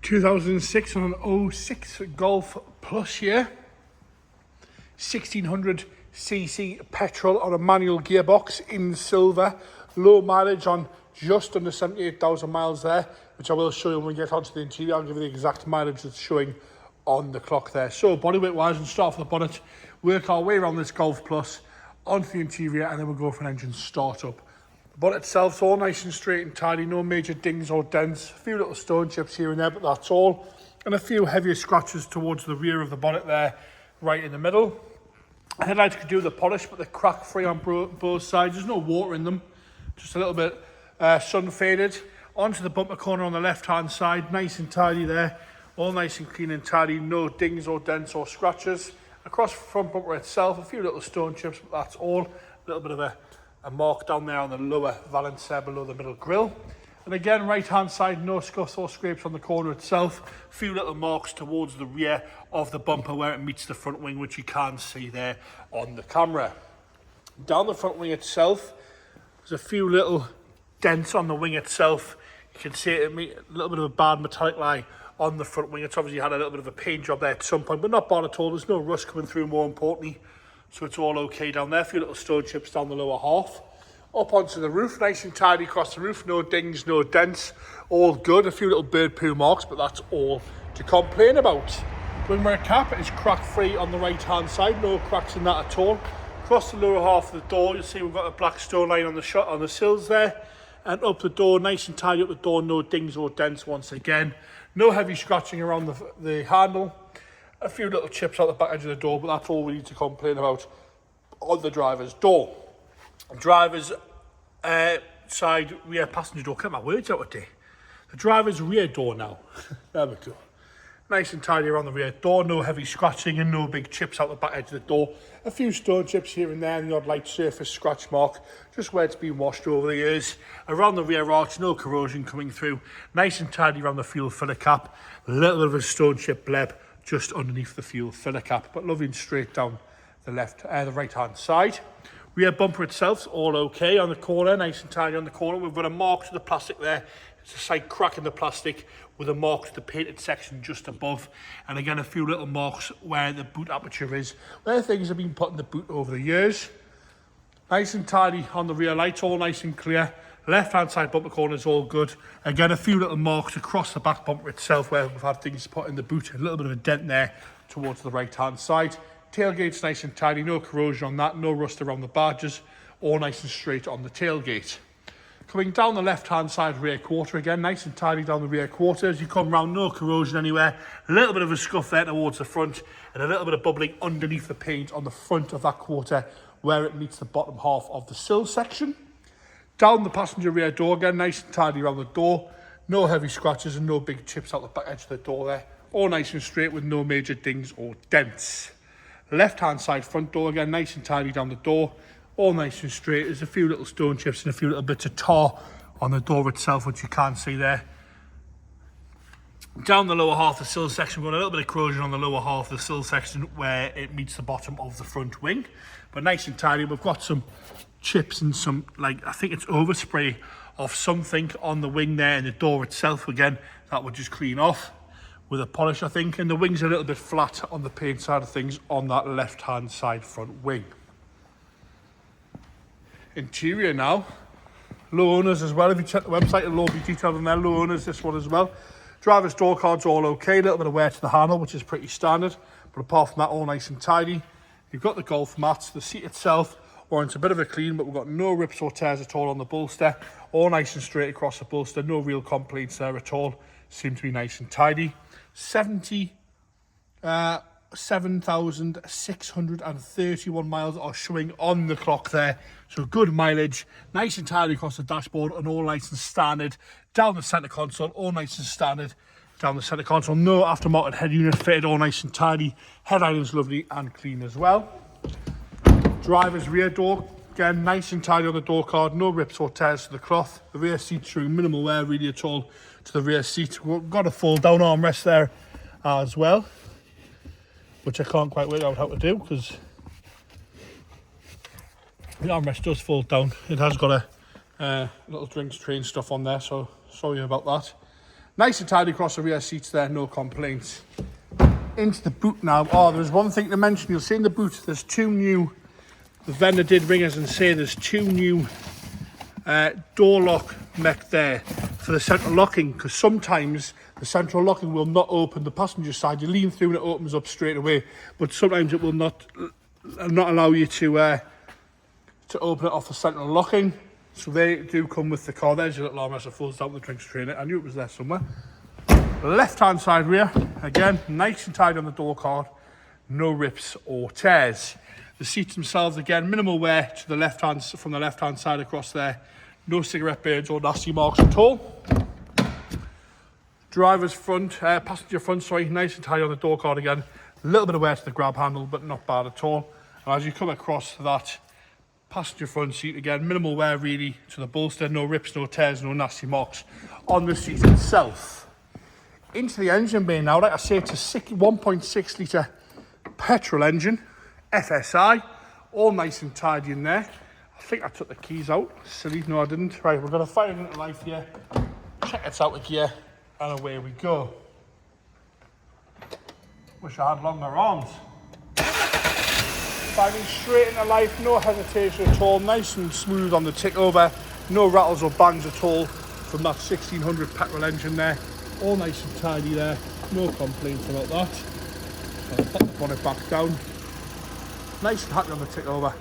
2006 on an 06 Golf Plus here. 1600cc petrol on a manual gearbox in silver. Low mileage on just under 78,000 miles there, which I will show you when we get onto the interior. I'll give you the exact mileage that's showing on the clock there. So bodyweight wise, we'll start off with the bonnet, work our way around this Golf Plus onto the interior, and then we'll go for an engine start up. The bonnet itself's all nice and straight and tidy, no major dings or dents, a few little stone chips here and there, but that's all, and a few heavier scratches towards the rear of the bonnet there, right in the middle. Headlights could do the polish, but they're crack free on both sides. There's no water in them, just a little bit sun faded. Onto the bumper corner on the left hand side, nice and tidy there, all nice and clean and tidy, no dings or dents or scratches. Across the front bumper itself, a few little stone chips, but that's all. A little bit of a mark down there on the lower valance there below the middle grille. And again, right hand side, no scuffs or scrapes on the corner itself. A few little marks towards the rear of the bumper where it meets the front wing, which you can see there on the camera. Down the front wing itself, there's a few little dents on the wing itself. You can see it, a little bit of a bad metallic line on the front wing. It's obviously had a little bit of a paint job there at some point, but not bad at all. There's no rust coming through, more importantly. So it's all okay down there. A few little stone chips down the lower half. Up onto the roof, nice and tidy across the roof. No dings, no dents. All good. A few little bird poo marks, but that's all to complain about. Wing mirror cap is crack free on the right hand side. No cracks in that at all. Across the lower half of the door, you'll see we've got a black stone line on the sills there. And up the door, nice and tidy up the door. No dings or dents once again. No heavy scratching around the handle. A few little chips out the back edge of the door, but that's all we need to complain about on the driver's door. Driver's side rear passenger door. Get my words out today. The driver's rear door now. There we go. Nice and tidy around the rear door. No heavy scratching and no big chips out the back edge of the door. A few stone chips here and there and the odd light surface scratch mark, just where it's been washed over the years. Around the rear arch, no corrosion coming through. Nice and tidy around the fuel filler cap. A little bit of a stone chip bleb just underneath the fuel filler cap, but lovely and straight down the right hand side. Rear bumper itself's all okay on the corner, nice and tidy on the corner. We've got a mark to the plastic there. It's a slight crack in the plastic with a mark to the painted section just above. And again, a few little marks where the boot aperture is, where things have been put in the boot over the years. Nice and tidy on the rear lights, all nice and clear. Left hand side bumper corner is all good. Again, a few little marks across the back bumper itself where we've had things put in the boot. A little bit of a dent there towards the right hand side. Tailgate's nice and tidy, no corrosion on that, no rust around the badges, all nice and straight on the tailgate. Coming down the left hand side rear quarter, again nice and tidy down the rear quarter. As you come round, no corrosion anywhere. A little bit of a scuff there towards the front and a little bit of bubbling underneath the paint on the front of that quarter where it meets the bottom half of the sill section. Down the passenger rear door, again nice and tidy around the door. No heavy scratches and no big chips out the back edge of the door there. All nice and straight with no major dings or dents. Left hand side front door, again nice and tidy down the door. All nice and straight. There's a few little stone chips and a few little bits of tar on the door itself, which you can see there. Down the lower half of the sill section, we've got a little bit of corrosion on the lower half of the sill section where it meets the bottom of the front wing. But nice and tidy. We've got some chips and some, I think it's overspray of something on the wing there and the door itself. Again, that would just clean off with a polish, I think. And the wing's a little bit flat on the paint side of things on that left hand side front wing. Interior now, low owners as well. If you check the website, it'll all be detailed on there. Low owners, this one as well. Driver's door card's all okay. A little bit of wear to the handle, which is pretty standard, but apart from that, all nice and tidy. You've got the golf mats. The seat itself warrants a bit of a clean, but we've got no rips or tears at all on the bolster. All nice and straight across the bolster. No real complaints there at all. Seem to be nice and tidy. 7,631 miles are showing on the clock there. So good mileage, nice and tidy across the dashboard and all nice and standard. Down the centre console, all nice and standard. Down the centre console, no aftermarket head unit fitted, all nice and tidy. Headlining's lovely and clean as well. Driver's rear door, again nice and tidy on the door card, no rips or tears to the cloth. The rear seat's showing minimal wear really at all to the rear seat. We've got a fold down armrest there as well, which I can't quite work out how to do because the armrest does fold down. It has got a little drinks tray and stuff on there, so sorry about that. Nice and tidy across the rear seats there, no complaints. Into the boot now. Oh, there's one thing to mention. You'll see in the boot, there's two new, the vendor did ring us and say there's two new door lock mech there for the central locking, because sometimes the central locking will not open the passenger side. You lean through and it opens up straight away, but sometimes it will not allow you to open it off the central locking. So they do come with the car. There's your little armrest that folds down the drinks trainer. I knew it was there somewhere. Left hand side rear, again, nice and tight on the door card, no rips or tears. The seats themselves, again, minimal wear to the left hand, from the left hand side across there. No cigarette burns or nasty marks at all. Driver's front, passenger front, sorry, nice and tight on the door card again. A little bit of wear to the grab handle, but not bad at all. And as you come across that passenger front seat, again, minimal wear really to the bolster, no rips, no tears, no nasty marks on the seat itself. Into the engine bay now, like I say, it's a 1.6 litre petrol engine, FSI, all nice and tidy in there. I think I took the keys out, silly, no I didn't. Right, we're going to fire it into life here, check it's out of gear, and away we go. Wish I had longer arms. Firing straight into life, no hesitation at all, nice and smooth on the tick over, no rattles or bangs at all from that 1600 petrol engine there. All nice and tidy there, no complaints about that. So I'll put the bonnet back down. Nice and happy on the tick over.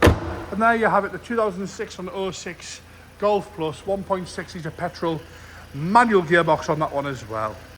And there you have it, the 2006 on 06 Golf Plus, 1.6 litre petrol, manual gearbox on that one as well.